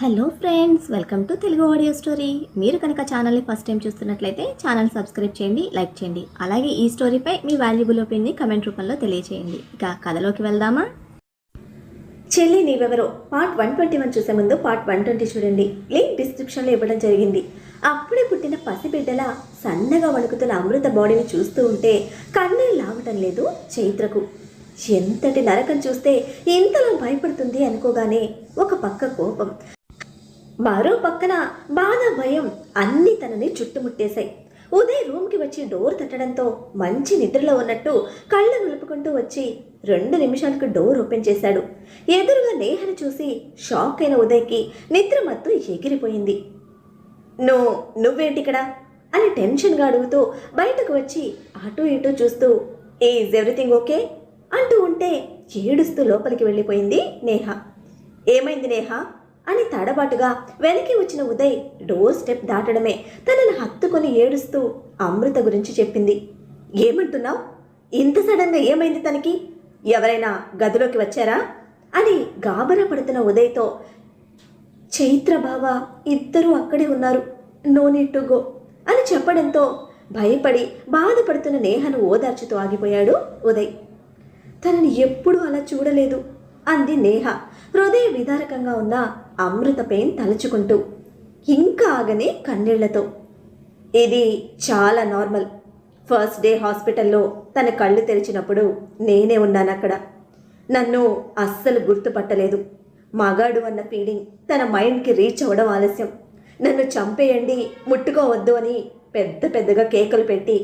Hello friends, welcome to Telugu audio story. మీరు కనుక ఛానల్ని ఫస్ట్ టైం చూస్తున్నట్లయితే ఛానల్ సబ్స్క్రైబ్ చేయండి, లైక్ చేయండి. అలాగే ఈ స్టోరీపై మీ వాల్యుబుల్ ఒపీనియన్ని కమెంట్ రూపంలో తెలియజేయండి. ఇక కథలోకి వెళ్దామా? చెల్లి నీవెవరో పార్ట్ 121 చూసే ముందు పార్ట్ 120 చూడండి. లింక్ డిస్క్రిప్షన్లో ఇవ్వడం జరిగింది. అప్పుడే పుట్టిన పసిబిడ్డల సన్నగా వణుకుతున్న అమృత బాడీని చూస్తూ ఉంటే కన్నీళ్ళు లాగటం లేదు చైత్రకు. ఎంతటి నరకం చూస్తే ఇంతలో భయపడుతుంది అనుకోగానే ఒక పక్క కోపం, మరో పక్కన బాధ, భయం అన్నీ తనని చుట్టుముట్టేశాయి. ఉదయ్ రూమ్కి వచ్చి డోర్ తట్టడంతో మంచి నిద్రలో ఉన్నట్టు కళ్ళు నిలుపుకుంటూ వచ్చి 2 నిమిషాలకు డోర్ ఓపెన్ చేశాడు. ఎదురుగా నేహను చూసి షాక్ అయిన ఉదయ్కి నిద్ర మత్తు ఎగిరిపోయింది. నువ్వేంటిక్కడ అని టెన్షన్గా అడుగుతూ బయటకు వచ్చి అటు ఇటు చూస్తూ ఈజ్ ఎవ్రీథింగ్ ఓకే అంటూ ఉంటే ఏడుస్తూ లోపలికి వెళ్ళిపోయింది నేహ. ఏమైంది నేహ అని తడబాటుగా వెనక్కి వచ్చిన ఉదయ్ డోర్ స్టెప్ దాటడమే తనను హత్తుకొని ఏడుస్తూ అమృత గురించి చెప్పింది. ఏమంటున్నావు? ఇంత సడన్గా ఏమైంది తనకి? ఎవరైనా గదిలోకి వచ్చారా అని గాబరా పడుతున్న ఉదయ్తో చైత్ర బావ ఇద్దరూ అక్కడే ఉన్నారు, నో నీడ్ టు గో అని చెప్పడంతో భయపడి బాధపడుతున్న నేహను ఓదార్చుతూ ఆగిపోయాడు ఉదయ్. తనని ఎప్పుడూ అలా చూడలేదు అంది నేహ హృదయ విదారకంగా ఉన్న అమృత పెయిన్ తలుచుకుంటూ, ఇంకా ఆగనే కన్నీళ్లతో. ఇది చాలా నార్మల్. ఫస్ట్ డే హాస్పిటల్లో తన కళ్ళు తెరిచినప్పుడు నేనే ఉన్నాను అక్కడ. నన్ను అస్సలు గుర్తుపట్టలేదు. మగాడు అన్న ఫీలింగ్ తన మైండ్కి రీచ్ అవ్వడం ఆలస్యం. నన్ను చంపేయండి, ముట్టుకోవద్దు అని పెద్దగా కేకలు పెట్టి